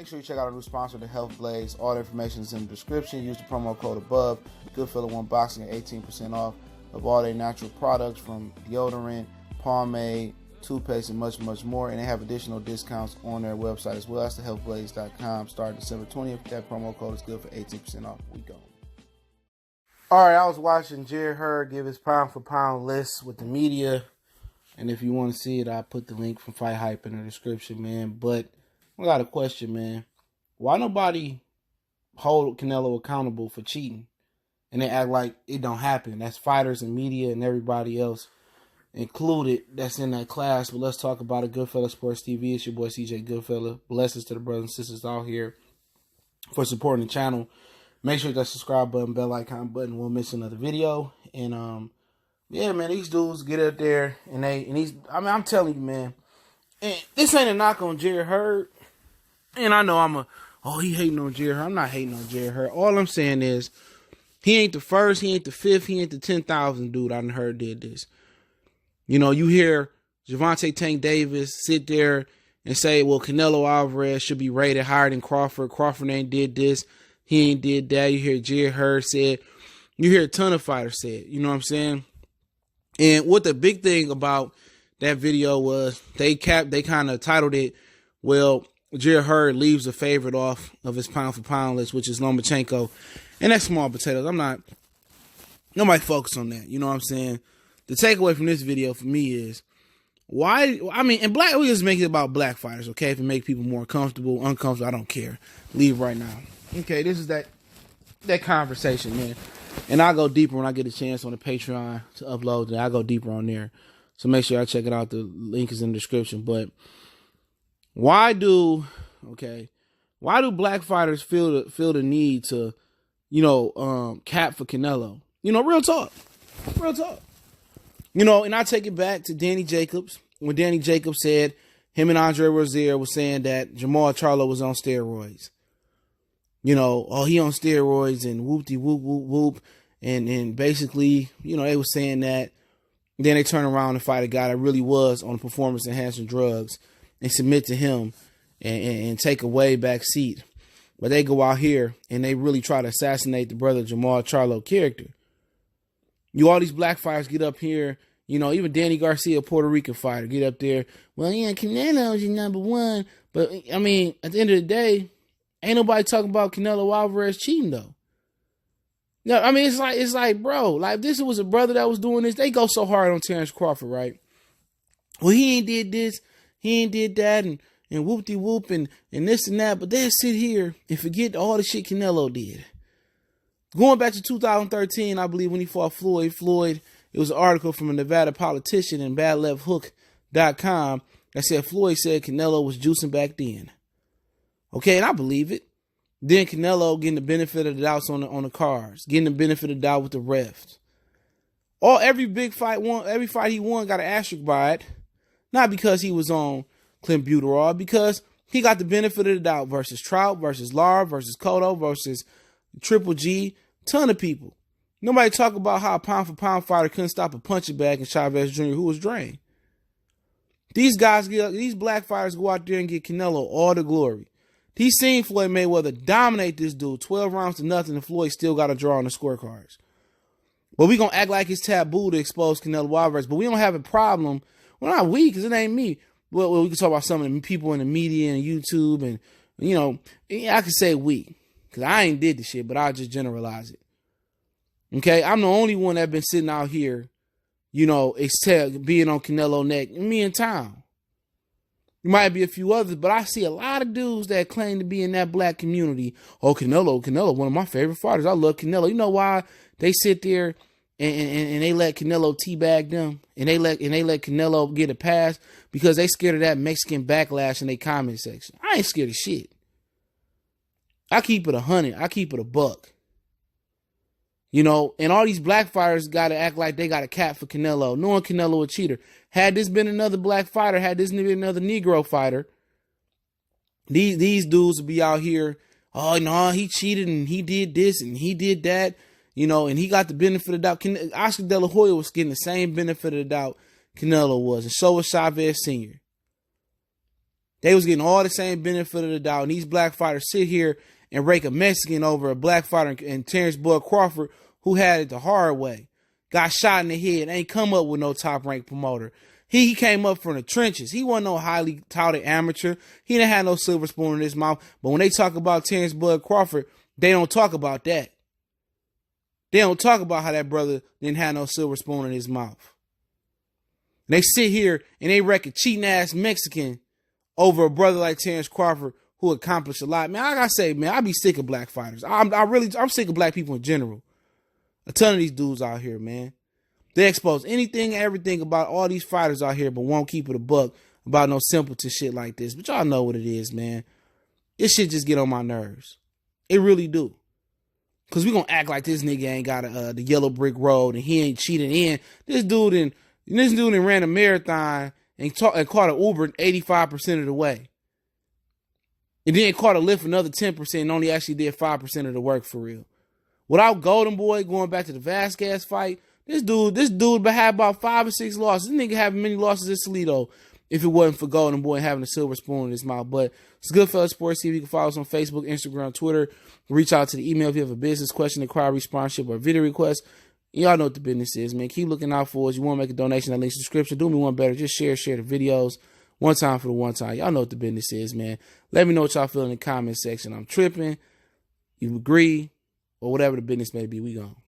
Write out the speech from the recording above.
Make sure you check out our new sponsor, the Health Blaze. All the information is in the description. Use the promo code above. Goodfella One Boxing at 18% off of all their natural products from deodorant, pomade, toothpaste, and much, much more. And they have additional discounts on their website as well. That's thehealthblaze.com. Starting December 20th. That promo code is good for 18% off. We go. All right, I was watching Jerry Hurd give his pound-for-pound list with the media. And if you want to see it, I'll put the link from Fight Hype in the description, man. But I got a question, man. Why nobody hold Canelo accountable for cheating? And they act like it don't happen. That's fighters and media and everybody else included that's in that class. But let's talk about it. Goodfella Sports TV. It's your boy CJ Goodfella. Blessings to the brothers and sisters out here for supporting the channel. Make sure that subscribe button, bell icon button. Won't miss another video. And yeah, man, these dudes get up there and I'm telling you, man, and this ain't a knock on Jerry Hurd. And I know he hating on Jerry Hurd. I'm not hating on Jerry Hurd. All I'm saying is he ain't the first, he ain't the fifth, he ain't the 10,000 dude I done heard did this. You know, you hear Gervonta Tank Davis sit there and say, well, Canelo Alvarez should be rated higher than Crawford. Crawford ain't did this. He ain't did that. You hear Jerry Hurd said. You hear a ton of fighters say it. You know what I'm saying? And what the big thing about that video was they kind of titled it, well, Jerry Hurd leaves a favorite off of his pound-for-pound list, which is Lomachenko. And that's small potatoes. Nobody focus on that. You know what I'm saying? The takeaway from this video for me is, we just make it about black fighters, okay? If it make people more comfortable, uncomfortable, I don't care. Leave right now. Okay, this is that conversation, man. And I'll go deeper when I get a chance on the Patreon to upload it. I'll go deeper on there. So make sure I check it out. The link is in the description. But why do black fighters feel the need to, cap for Canelo? Real talk. And I take it back to Danny Jacobs. When Danny Jacobs said him and Andre Rozier was saying that Jamal Charlo was on steroids. He on steroids and whoop-de-whoop. And basically, they were saying that. Then they turn around and fight a guy that really was on performance-enhancing drugs and submit to him and take a way back seat. But they go out here and they really try to assassinate the brother Jamal Charlo character. All these black fighters get up here, even Danny Garcia, a Puerto Rican fighter, get up there. Well, yeah, Canelo's your number one. But, at the end of the day, ain't nobody talking about Canelo Alvarez cheating, though. No, it's like, bro, like, if this was a brother that was doing this, they go so hard on Terrence Crawford, right? Well, he ain't did this, he ain't did that, and whoop-de-whoop, and this and that, but they'll sit here and forget all the shit Canelo did. Going back to 2013, I believe, when he fought Floyd, it was an article from a Nevada politician in badlefthook.com that said Floyd said Canelo was juicing back then. Okay, and I believe it. Then Canelo getting the benefit of the doubt on the cards, getting the benefit of the doubt with the refs. Every fight he won got an asterisk by it. Not because he was on clenbuterol, because he got the benefit of the doubt versus Trout, versus Lara, versus Cotto, versus Triple G. Ton of people. Nobody talk about how a pound-for-pound fighter couldn't stop a punching bag in Chavez Jr., who was drained. These black fighters go out there and get Canelo all the glory. He's seen Floyd Mayweather dominate this dude 12 rounds to nothing, and Floyd still got a draw on the scorecards. But we going to act like it's taboo to expose Canelo Alvarez, but we don't have a problem. Well, not we, because it ain't me. Well, we can talk about some of the people in the media and YouTube, and, I can say we, because I ain't did the shit, but I'll just generalize it. Okay? I'm the only one that been sitting out here, being on Canelo neck, me in town. There might be a few others, but I see a lot of dudes that claim to be in that black community. Oh, Canelo, one of my favorite fighters. I love Canelo. You know why they sit there and they let Canelo teabag them, and they let Canelo get a pass? Because they scared of that Mexican backlash in their comment section. I ain't scared of shit. I keep it 100. I keep it a buck. And all these black fighters got to act like they got a cap for Canelo, knowing Canelo a cheater. Had this been another black fighter, had this been another Negro fighter, these dudes would be out here, oh, no, he cheated and he did this and he did that, and he got the benefit of the doubt. Oscar De La Hoya was getting the same benefit of the doubt Canelo was, and so was Chavez Sr. They was getting all the same benefit of the doubt. And these black fighters sit here and rake a Mexican over a black fighter and Terrence Bud Crawford, who had it the hard way. Got shot in the head, ain't come up with no top-ranked promoter. He came up from the trenches. He wasn't no highly touted amateur. He didn't have no silver spoon in his mouth. But when they talk about Terrence Bud Crawford, they don't talk about that. They don't talk about how that brother didn't have no silver spoon in his mouth. They sit here and they wreck a cheating-ass Mexican over a brother like Terrence Crawford who accomplished a lot. Man, I gotta say, man, I be sick of black fighters. I'm sick of black people in general. A ton of these dudes out here, man. They expose anything and everything about all these fighters out here, but won't keep it a buck about no simpleton shit like this. But y'all know what it is, man. This shit just get on my nerves. It really do. Because we going to act like this nigga ain't got the yellow brick road and he ain't cheating in. This dude ran a marathon and caught an Uber 85% of the way. And then caught a Lyft another 10% and only actually did 5% of the work for real. Without Golden Boy going back to the Vasquez fight, this dude had about 5 or 6 losses. This nigga having many losses as Salido if it wasn't for Golden Boy having a silver spoon in his mouth. But it's Goodfellas Sports TV. You can follow us on Facebook, Instagram, Twitter. Reach out to the email if you have a business question, inquiry, sponsorship, or video request. Y'all know what the business is, man. Keep looking out for us. You want to make a donation, that link's in the description. Do me one better. Just share the videos. One time for the one time. Y'all know what the business is, man. Let me know what y'all feel in the comment section. I'm tripping. You agree? Or whatever the business may be. We gone.